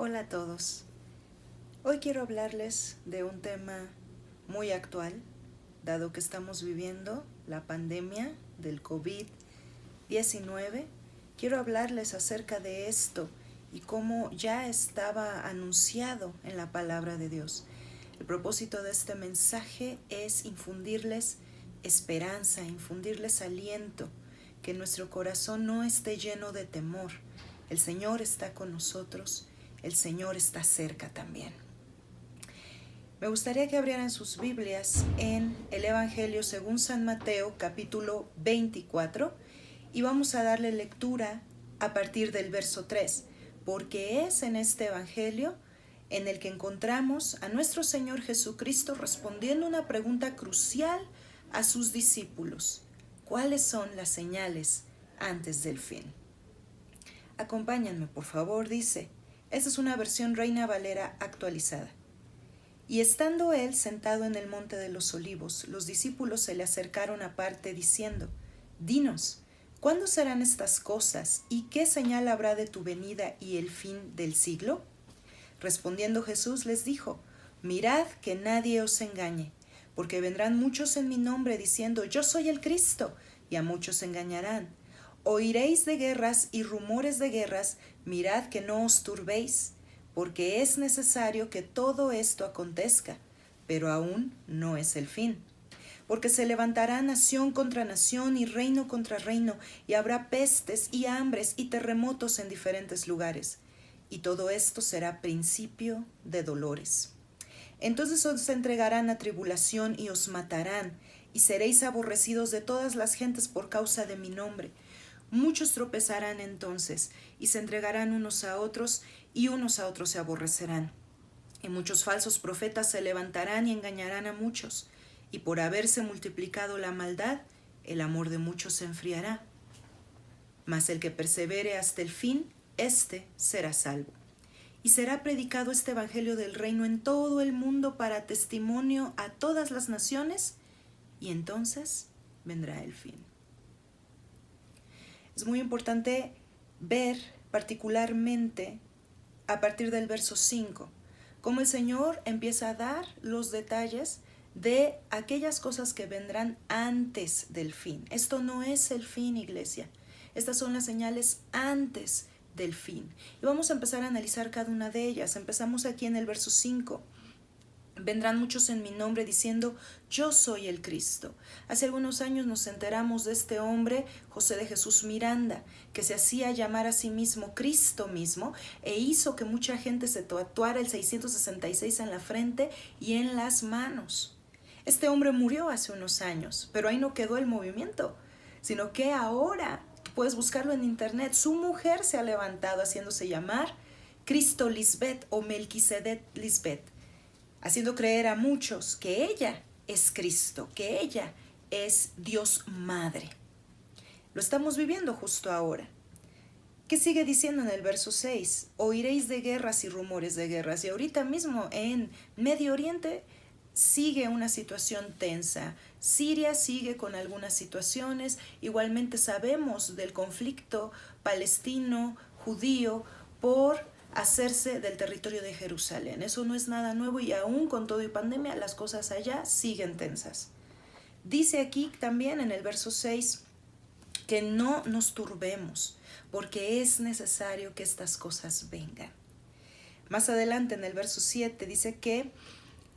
Hola a todos. Hoy quiero hablarles de un tema muy actual, dado que estamos viviendo la pandemia del COVID-19. Quiero hablarles acerca de esto y cómo ya estaba anunciado en la palabra de Dios. El propósito de este mensaje es infundirles esperanza, infundirles aliento, que nuestro corazón no esté lleno de temor. El Señor está con nosotros. El Señor está cerca también. Me gustaría que abrieran sus Biblias en el Evangelio según San Mateo, capítulo 24, y vamos a darle lectura a partir del verso 3, porque es en este Evangelio en el que encontramos a nuestro Señor Jesucristo respondiendo una pregunta crucial a sus discípulos. ¿Cuáles son las señales antes del fin? Acompáñenme, por favor, dice. Esta es una versión Reina Valera actualizada. Y estando él sentado en el monte de los olivos, los discípulos se le acercaron aparte diciendo: Dinos, ¿cuándo serán estas cosas y qué señal habrá de tu venida y el fin del siglo? Respondiendo Jesús les dijo: Mirad que nadie os engañe, porque vendrán muchos en mi nombre diciendo: Yo soy el Cristo, y a muchos engañarán. Oiréis de guerras y rumores de guerras, mirad que no os turbéis, porque es necesario que todo esto acontezca, pero aún no es el fin. Porque se levantará nación contra nación y reino contra reino, y habrá pestes y hambres y terremotos en diferentes lugares. Y todo esto será principio de dolores. Entonces os entregarán a tribulación y os matarán, y seréis aborrecidos de todas las gentes por causa de mi nombre. Muchos tropezarán entonces, y se entregarán unos a otros, y unos a otros se aborrecerán. Y muchos falsos profetas se levantarán y engañarán a muchos. Y por haberse multiplicado la maldad, el amor de muchos se enfriará. Mas el que persevere hasta el fin, éste será salvo. Y será predicado este evangelio del reino en todo el mundo para testimonio a todas las naciones, y entonces vendrá el fin. Es muy importante ver particularmente a partir del verso 5, cómo el Señor empieza a dar los detalles de aquellas cosas que vendrán antes del fin. Esto no es el fin, iglesia. Estas son las señales antes del fin. Y vamos a empezar a analizar cada una de ellas. Empezamos aquí en el verso 5. Vendrán muchos en mi nombre diciendo: Yo soy el Cristo. Hace algunos años nos enteramos de este hombre, José de Jesús Miranda, que se hacía llamar a sí mismo Cristo mismo, e hizo que mucha gente se tatuara el 666 en la frente y en las manos. Este hombre murió hace unos años, pero ahí no quedó el movimiento, sino que ahora, puedes buscarlo en internet, su mujer se ha levantado haciéndose llamar Cristo Lisbeth o Melquisedec Lisbeth, haciendo creer a muchos que ella es Cristo, que ella es Dios Madre. Lo estamos viviendo justo ahora. ¿Qué sigue diciendo en el verso 6? Oiréis de guerras y rumores de guerras. Y ahorita mismo en Medio Oriente sigue una situación tensa. Siria sigue con algunas situaciones. Igualmente sabemos del conflicto palestino-judío por hacerse del territorio de Jerusalén. Eso no es nada nuevo y aún con todo y pandemia las cosas allá siguen tensas. Dice aquí también en el verso 6 que no nos turbemos porque es necesario que estas cosas vengan. Más adelante en el verso 7 dice que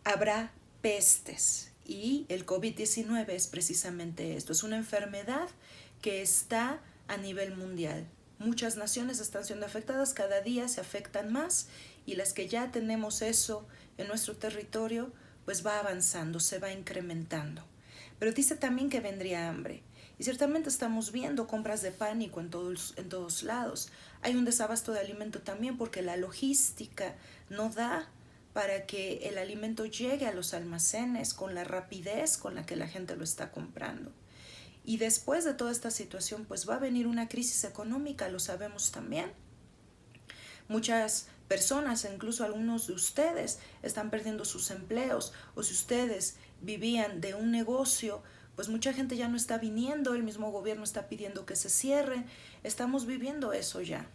habrá pestes y el COVID-19 es precisamente esto. Es una enfermedad que está a nivel mundial. Muchas naciones están siendo afectadas, cada día se afectan más y las que ya tenemos eso en nuestro territorio, pues va avanzando, se va incrementando. Pero dice también que vendría hambre. Y ciertamente estamos viendo compras de pánico en todos lados. Hay un desabasto de alimento también porque la logística no da para que el alimento llegue a los almacenes con la rapidez con la que la gente lo está comprando. Y después de toda esta situación, pues va a venir una crisis económica, lo sabemos también. Muchas personas, incluso algunos de ustedes, están perdiendo sus empleos, o si ustedes vivían de un negocio, pues mucha gente ya no está viniendo, el mismo gobierno está pidiendo que se cierre. Estamos viviendo eso ya.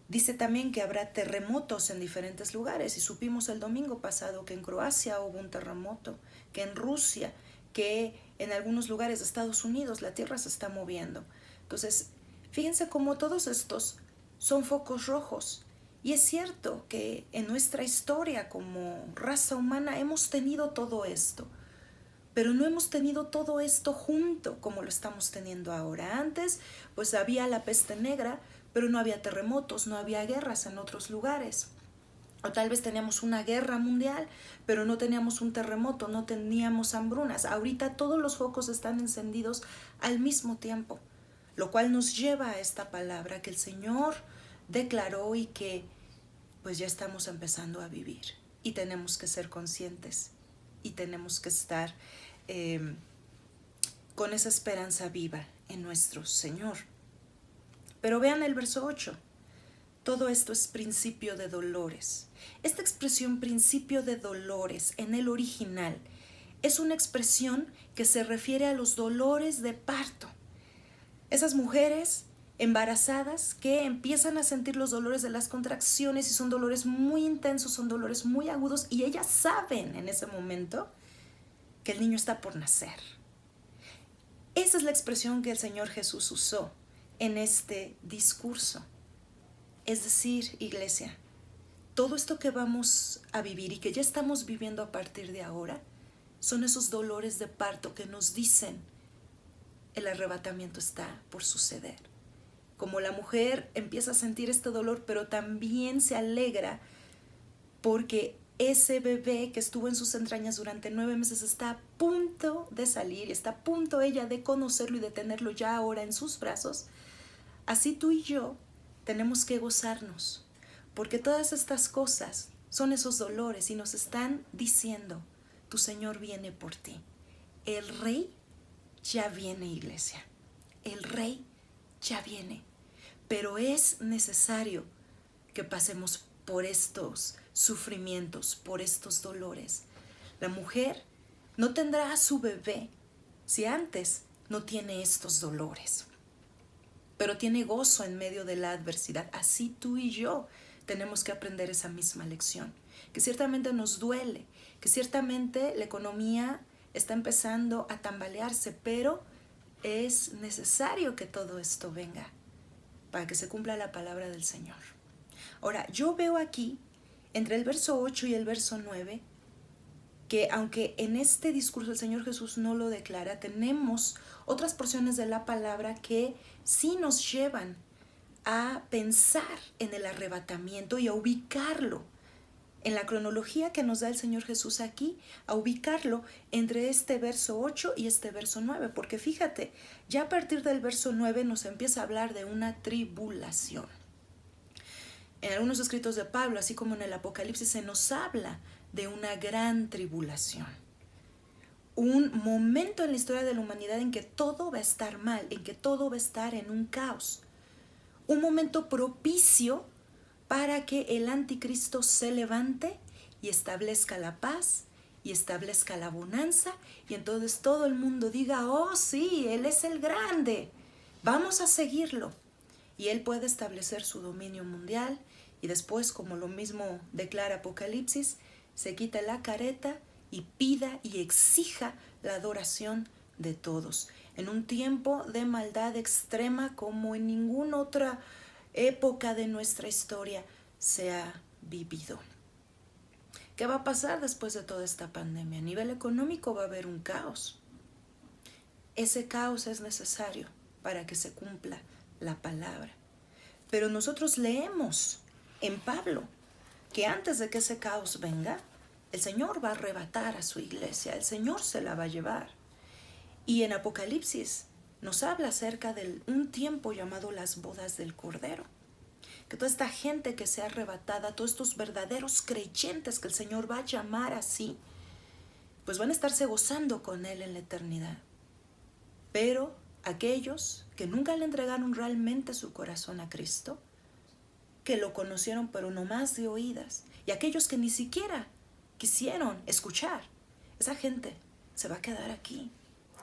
Dice también que habrá terremotos en diferentes lugares y supimos el domingo pasado que en Croacia hubo un terremoto, que en Rusia, que en algunos lugares de Estados Unidos la tierra se está moviendo. Entonces, fíjense cómo todos estos son focos rojos. Y es cierto que en nuestra historia como raza humana hemos tenido todo esto, pero no hemos tenido todo esto junto como lo estamos teniendo ahora. Antes, pues había la peste negra, pero no había terremotos, no había guerras en otros lugares. O tal vez teníamos una guerra mundial, pero no teníamos un terremoto, no teníamos hambrunas. Ahorita todos los focos están encendidos al mismo tiempo, lo cual nos lleva a esta palabra que el Señor declaró y que pues ya estamos empezando a vivir. Y tenemos que ser conscientes y tenemos que estar con esa esperanza viva en nuestro Señor. Pero vean el verso 8. Todo esto es principio de dolores. Esta expresión principio de dolores en el original es una expresión que se refiere a los dolores de parto. Esas mujeres embarazadas que empiezan a sentir los dolores de las contracciones y son dolores muy intensos, son dolores muy agudos y ellas saben en ese momento que el niño está por nacer. Esa es la expresión que el Señor Jesús usó en este discurso. Es decir, iglesia, todo esto que vamos a vivir y que ya estamos viviendo a partir de ahora son esos dolores de parto que nos dicen el arrebatamiento está por suceder. Como la mujer empieza a sentir este dolor, pero también se alegra porque ese bebé que estuvo en sus entrañas durante 9 meses está a punto de salir, está a punto ella de conocerlo y de tenerlo ya ahora en sus brazos. Así tú y yo tenemos que gozarnos, porque todas estas cosas son esos dolores y nos están diciendo, tu Señor viene por ti. El Rey ya viene, iglesia. El Rey ya viene. Pero es necesario que pasemos por estos sufrimientos, por estos dolores. La mujer no tendrá a su bebé si antes no tiene estos dolores, pero tiene gozo en medio de la adversidad. Así tú y yo tenemos que aprender esa misma lección, que ciertamente nos duele, que ciertamente la economía está empezando a tambalearse, pero es necesario que todo esto venga para que se cumpla la palabra del Señor. Ahora, yo veo aquí, entre el verso 8 y el verso 9, que aunque en este discurso el Señor Jesús no lo declara, tenemos otras porciones de la palabra que sí nos llevan a pensar en el arrebatamiento y a ubicarlo en la cronología que nos da el Señor Jesús aquí, a ubicarlo entre este verso 8 y este verso 9, porque fíjate, ya a partir del verso 9 nos empieza a hablar de una tribulación. En algunos escritos de Pablo, así como en el Apocalipsis, se nos habla de una gran tribulación. Un momento en la historia de la humanidad en que todo va a estar mal, en que todo va a estar en un caos. Un momento propicio para que el anticristo se levante y establezca la paz y establezca la bonanza y entonces todo el mundo diga, oh sí, Él es el grande, vamos a seguirlo. Y Él puede establecer su dominio mundial y después, como lo mismo declara Apocalipsis, se quita la careta y pida y exija la adoración de todos. En un tiempo de maldad extrema como en ninguna otra época de nuestra historia se ha vivido. ¿Qué va a pasar después de toda esta pandemia? A nivel económico va a haber un caos. Ese caos es necesario para que se cumpla la palabra. Pero nosotros leemos en Pablo que antes de que ese caos venga, el Señor va a arrebatar a su iglesia, el Señor se la va a llevar. Y en Apocalipsis nos habla acerca de un tiempo llamado las bodas del Cordero. Que toda esta gente que sea arrebatada, todos estos verdaderos creyentes que el Señor va a llamar así, pues van a estarse gozando con Él en la eternidad. Pero aquellos que nunca le entregaron realmente su corazón a Cristo, que lo conocieron pero no más de oídas, y aquellos que ni siquiera quisieron escuchar, esa gente se va a quedar aquí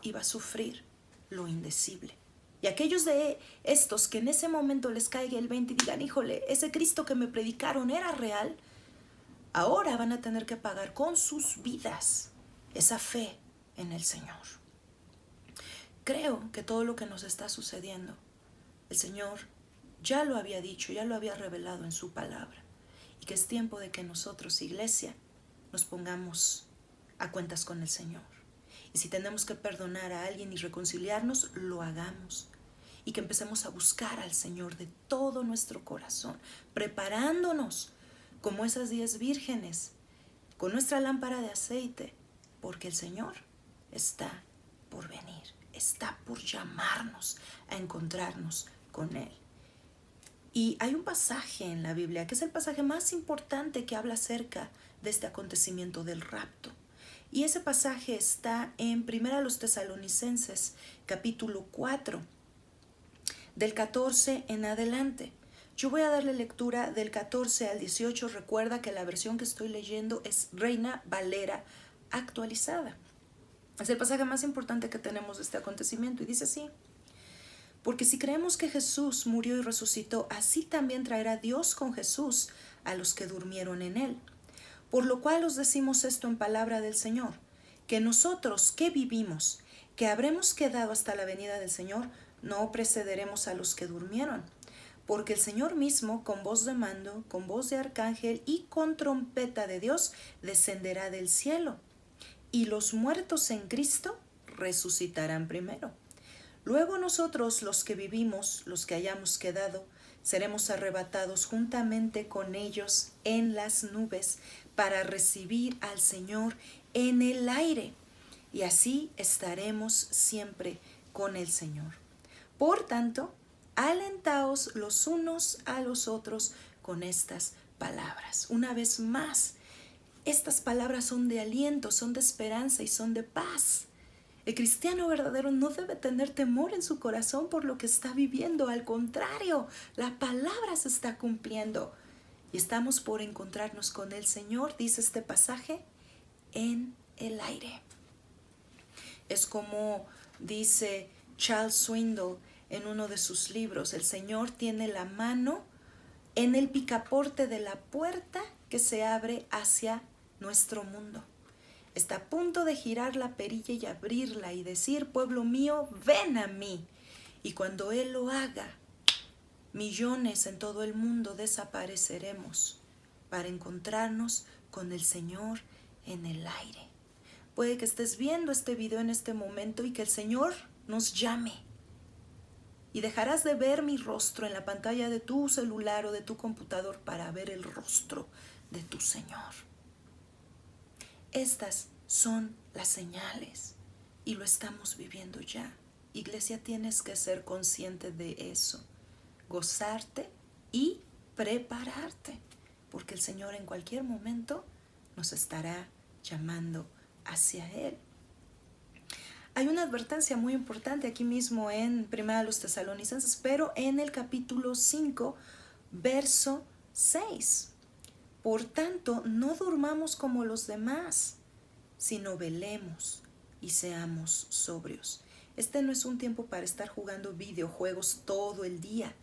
y va a sufrir lo indecible. Y aquellos de estos que en ese momento les caiga el 20 y digan, híjole, ese Cristo que me predicaron era real, ahora van a tener que pagar con sus vidas esa fe en el Señor. Creo que todo lo que nos está sucediendo, el Señor ya lo había dicho, ya lo había revelado en su palabra. Y que es tiempo de que nosotros, iglesia, nos pongamos a cuentas con el Señor. Y si tenemos que perdonar a alguien y reconciliarnos, lo hagamos. Y que empecemos a buscar al Señor de todo nuestro corazón, preparándonos como esas 10 vírgenes, con nuestra lámpara de aceite, porque el Señor está por venir, está por llamarnos a encontrarnos con Él. Y hay un pasaje en la Biblia que es el pasaje más importante que habla acerca de este acontecimiento del rapto. Y ese pasaje está en 1 Tesalonicenses, capítulo 4, del 14 en adelante. Yo voy a darle lectura del 14 al 18. Recuerda que la versión que estoy leyendo es Reina Valera actualizada. Es el pasaje más importante que tenemos de este acontecimiento y dice así: porque si creemos que Jesús murió y resucitó, así también traerá Dios con Jesús a los que durmieron en él. Por lo cual os decimos esto en palabra del Señor, que nosotros que vivimos, que habremos quedado hasta la venida del Señor, no precederemos a los que durmieron. Porque el Señor mismo, con voz de mando, con voz de arcángel y con trompeta de Dios, descenderá del cielo. Y los muertos en Cristo resucitarán primero. Luego nosotros, los que vivimos, los que hayamos quedado, seremos arrebatados juntamente con ellos en las nubes para recibir al Señor en el aire. Y así estaremos siempre con el Señor. Por tanto, alentaos los unos a los otros con estas palabras. Una vez más, estas palabras son de aliento, son de esperanza y son de paz. El cristiano verdadero no debe tener temor en su corazón por lo que está viviendo. Al contrario, la palabra se está cumpliendo. Y estamos por encontrarnos con el Señor, dice este pasaje, en el aire. Es como dice Charles Swindoll en uno de sus libros: el Señor tiene la mano en el picaporte de la puerta que se abre hacia nuestro mundo. Está a punto de girar la perilla y abrirla y decir: pueblo mío, ven a mí. Y cuando Él lo haga, millones en todo el mundo desapareceremos para encontrarnos con el Señor en el aire. Puede que estés viendo este video en este momento y que el Señor nos llame. Y dejarás de ver mi rostro en la pantalla de tu celular o de tu computador para ver el rostro de tu Señor. Estas son las señales y lo estamos viviendo ya. Iglesia, tienes que ser consciente de eso, gozarte y prepararte, porque el Señor en cualquier momento nos estará llamando hacia Él. Hay una advertencia muy importante aquí mismo en 1 Tesalonicenses, pero en el capítulo 5, verso 6. Por tanto, no durmamos como los demás, sino velemos y seamos sobrios. Este no es un tiempo para estar jugando videojuegos todo el día.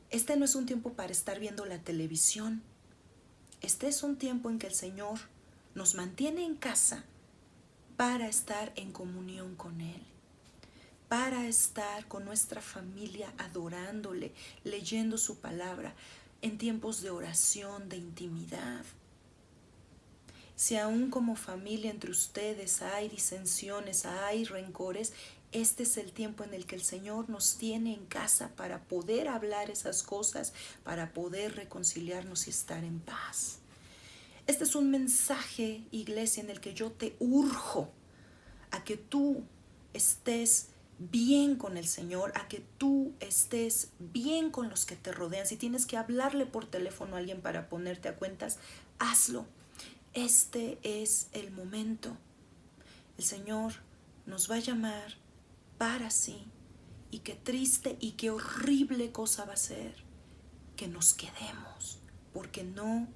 Este no es un tiempo para estar viendo la televisión. Este es un tiempo en que el Señor nos mantiene en casa para estar en comunión con Él, para estar con nuestra familia adorándole, leyendo su palabra, en tiempos de oración, de intimidad. Si aún como familia entre ustedes hay disensiones, hay rencores, este es el tiempo en el que el Señor nos tiene en casa para poder hablar esas cosas, para poder reconciliarnos y estar en paz. Este es un mensaje, iglesia, en el que yo te urjo a que tú estés bien con el Señor, a que tú estés bien con los que te rodean. Si tienes que hablarle por teléfono a alguien para ponerte a cuentas, hazlo. Este es el momento. El Señor nos va a llamar para sí. Y qué triste y qué horrible cosa va a ser que nos quedemos, porque no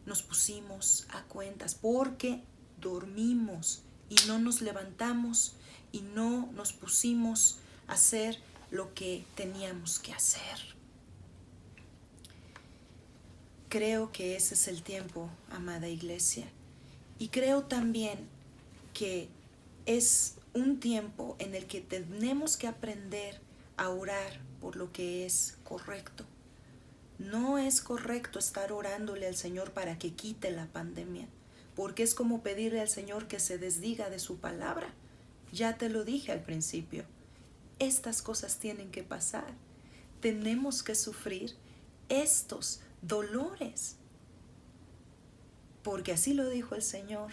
nos pusimos a cuentas, porque dormimos y no nos levantamos y no nos pusimos a hacer lo que teníamos que hacer. Creo que ese es el tiempo, amada iglesia. Y creo también que es un tiempo en el que tenemos que aprender a orar por lo que es correcto. No es correcto estar orándole al Señor para que quite la pandemia, porque es como pedirle al Señor que se desdiga de su palabra. Ya te lo dije al principio, estas cosas tienen que pasar. Tenemos que sufrir estos dolores, porque así lo dijo el Señor.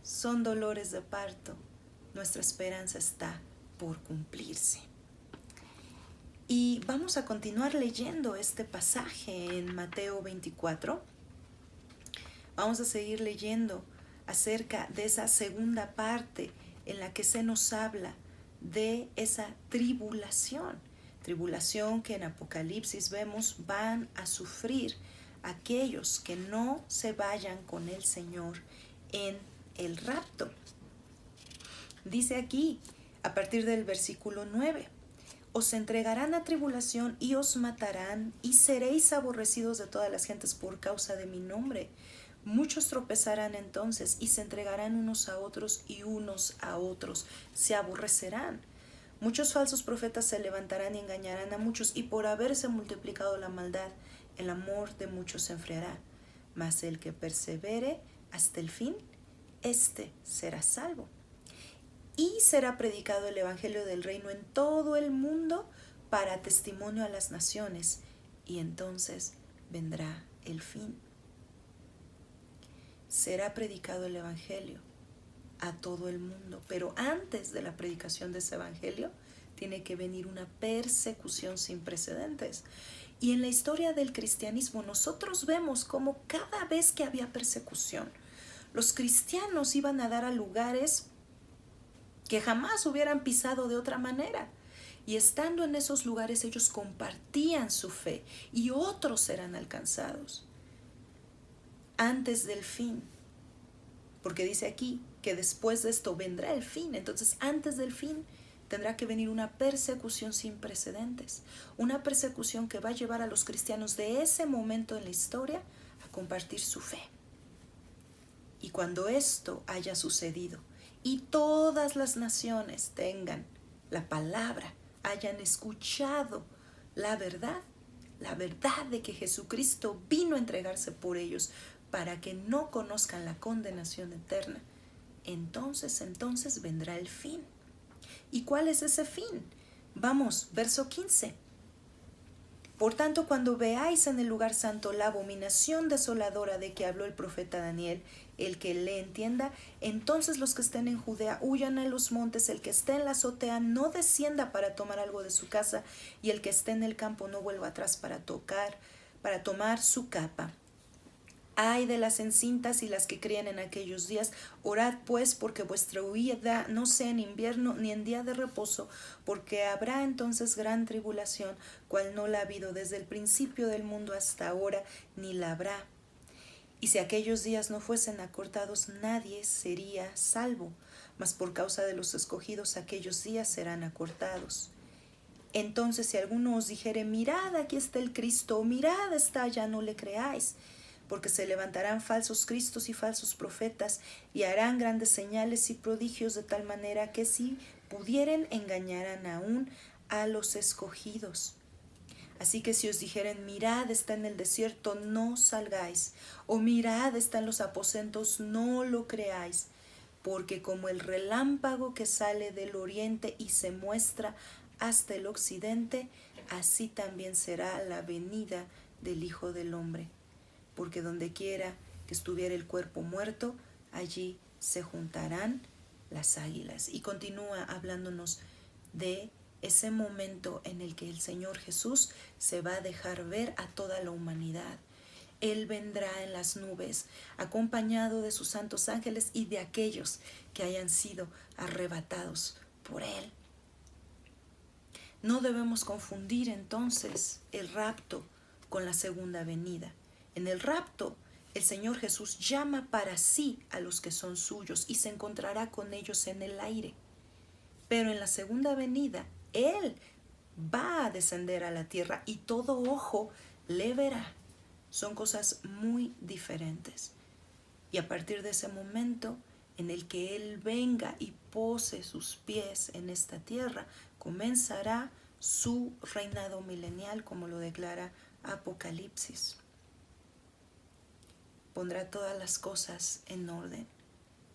Son dolores de parto. Nuestra esperanza está por cumplirse. Y vamos a continuar leyendo este pasaje en Mateo 24. Vamos a seguir leyendo acerca de esa segunda parte en la que se nos habla de esa tribulación. Tribulación que en Apocalipsis vemos van a sufrir aquellos que no se vayan con el Señor en el rapto. Dice aquí, a partir del versículo 9, os entregarán a tribulación y os matarán, y seréis aborrecidos de todas las gentes por causa de mi nombre. Muchos tropezarán entonces y se entregarán unos a otros y unos a otros se aborrecerán. Muchos falsos profetas se levantarán y engañarán a muchos, y por haberse multiplicado la maldad, el amor de muchos se enfriará. Mas el que persevere hasta el fin, éste será salvo. Y será predicado el evangelio del reino en todo el mundo para testimonio a las naciones, y entonces vendrá el fin. Será predicado el evangelio a todo el mundo, pero antes de la predicación de ese evangelio tiene que venir una persecución sin precedentes. Y en la historia del cristianismo nosotros vemos cómo cada vez que había persecución, los cristianos iban a dar a lugares que jamás hubieran pisado de otra manera. Y estando en esos lugares ellos compartían su fe y otros eran alcanzados antes del fin. Porque dice aquí que después de esto vendrá el fin. Entonces antes del fin tendrá que venir una persecución sin precedentes. Una persecución que va a llevar a los cristianos de ese momento en la historia a compartir su fe. Y cuando esto haya sucedido y todas las naciones tengan la palabra, hayan escuchado la verdad de que Jesucristo vino a entregarse por ellos para que no conozcan la condenación eterna, entonces vendrá el fin. ¿Y cuál es ese fin? Vamos, verso 15. Por tanto, cuando veáis en el lugar santo la abominación desoladora de que habló el profeta Daniel, el que le entienda, entonces los que estén en Judea huyan a los montes, el que esté en la azotea no descienda para tomar algo de su casa, y el que esté en el campo no vuelva atrás para tomar su capa. Ay de las encintas y las que crían en aquellos días, orad pues porque vuestra huida no sea en invierno ni en día de reposo, porque habrá entonces gran tribulación, cual no la ha habido desde el principio del mundo hasta ahora, ni la habrá. Y si aquellos días no fuesen acortados, nadie sería salvo, mas por causa de los escogidos aquellos días serán acortados. Entonces si alguno os dijere, mirad, aquí está el Cristo, o mirad, está allá, no le creáis, porque se levantarán falsos cristos y falsos profetas, y harán grandes señales y prodigios, de tal manera que si pudieren engañarán aún a los escogidos. Así que si os dijeren, mirad, está en el desierto, no salgáis, o mirad, está en los aposentos, no lo creáis, porque como el relámpago que sale del oriente y se muestra hasta el occidente, así también será la venida del Hijo del Hombre. Porque donde quiera que estuviera el cuerpo muerto, allí se juntarán las águilas. Y continúa hablándonos de ese momento en el que el Señor Jesús se va a dejar ver a toda la humanidad. Él vendrá en las nubes, acompañado de sus santos ángeles y de aquellos que hayan sido arrebatados por Él. No debemos confundir entonces el rapto con la segunda venida. En el rapto, el Señor Jesús llama para sí a los que son suyos y se encontrará con ellos en el aire. Pero en la segunda venida, Él va a descender a la tierra y todo ojo le verá. Son cosas muy diferentes. Y a partir de ese momento en el que Él venga y pose sus pies en esta tierra, comenzará su reinado milenial, como lo declara Apocalipsis. Pondrá todas las cosas en orden.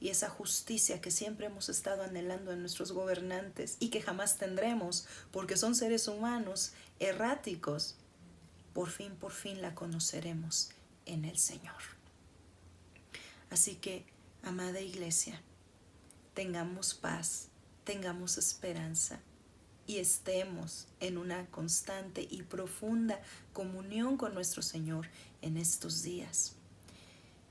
Y esa justicia que siempre hemos estado anhelando en nuestros gobernantes y que jamás tendremos porque son seres humanos erráticos, por fin la conoceremos en el Señor. Así que, amada Iglesia, tengamos paz, tengamos esperanza y estemos en una constante y profunda comunión con nuestro Señor en estos días.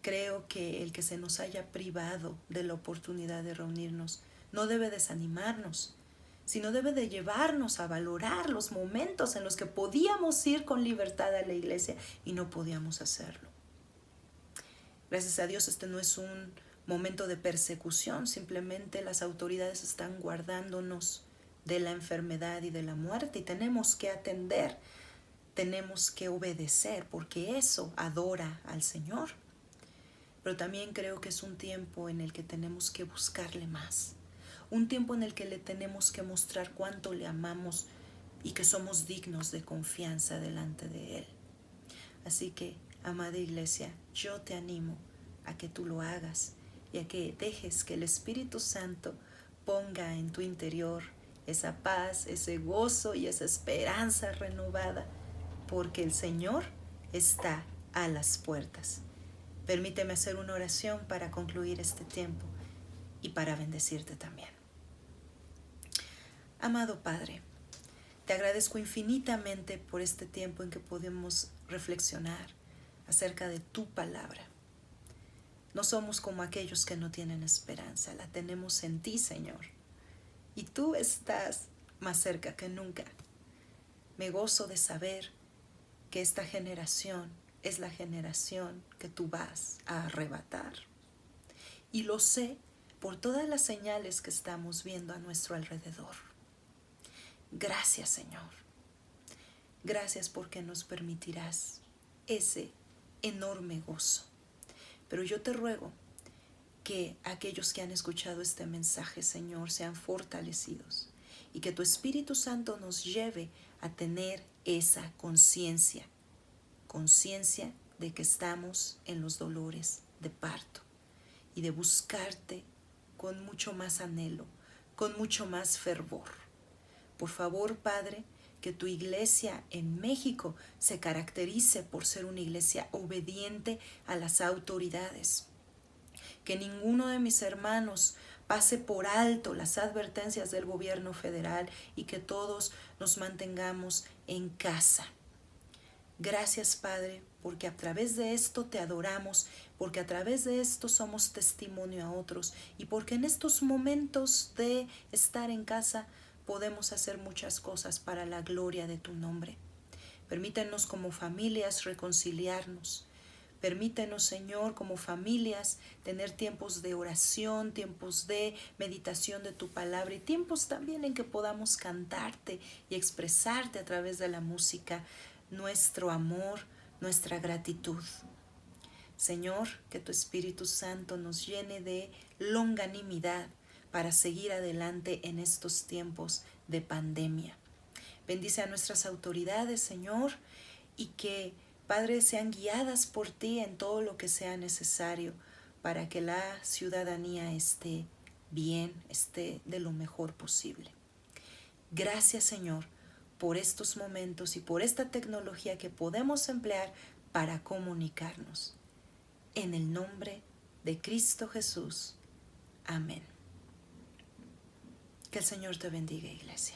Creo que el que se nos haya privado de la oportunidad de reunirnos no debe desanimarnos, sino debe de llevarnos a valorar los momentos en los que podíamos ir con libertad a la iglesia y no podíamos hacerlo. Gracias a Dios este no es un momento de persecución, simplemente las autoridades están guardándonos de la enfermedad y de la muerte y tenemos que atender, tenemos que obedecer porque eso adora al Señor. Pero también creo que es un tiempo en el que tenemos que buscarle más, un tiempo en el que le tenemos que mostrar cuánto le amamos y que somos dignos de confianza delante de Él. Así que, amada Iglesia, yo te animo a que tú lo hagas y a que dejes que el Espíritu Santo ponga en tu interior esa paz, ese gozo y esa esperanza renovada, porque el Señor está a las puertas. Permíteme hacer una oración para concluir este tiempo y para bendecirte también. Amado Padre, te agradezco infinitamente por este tiempo en que podemos reflexionar acerca de tu palabra. No somos como aquellos que no tienen esperanza, la tenemos en ti, Señor. Y tú estás más cerca que nunca. Me gozo de saber que esta generación es la generación que tú vas a arrebatar. Y lo sé por todas las señales que estamos viendo a nuestro alrededor. Gracias, Señor. Gracias porque nos permitirás ese enorme gozo. Pero yo te ruego que aquellos que han escuchado este mensaje, Señor, sean fortalecidos y que tu Espíritu Santo nos lleve a tener esa conciencia de que estamos en los dolores de parto y de buscarte con mucho más anhelo, con mucho más fervor. Por favor, Padre, que tu iglesia en México se caracterice por ser una iglesia obediente a las autoridades. Que ninguno de mis hermanos pase por alto las advertencias del gobierno federal y que todos nos mantengamos en casa. Gracias, Padre, porque a través de esto te adoramos, porque a través de esto somos testimonio a otros y porque en estos momentos de estar en casa podemos hacer muchas cosas para la gloria de tu nombre. Permítenos como familias reconciliarnos. Permítenos, Señor, como familias, tener tiempos de oración, tiempos de meditación de tu palabra y tiempos también en que podamos cantarte y expresarte a través de la música nuestro amor, nuestra gratitud. Señor, que tu Espíritu Santo nos llene de longanimidad para seguir adelante en estos tiempos de pandemia. Bendice a nuestras autoridades, Señor, y que, Padre, sean guiadas por ti en todo lo que sea necesario para que la ciudadanía esté bien, esté de lo mejor posible. Gracias, Señor, por estos momentos y por esta tecnología que podemos emplear para comunicarnos. En el nombre de Cristo Jesús. Amén. Que el Señor te bendiga, Iglesia.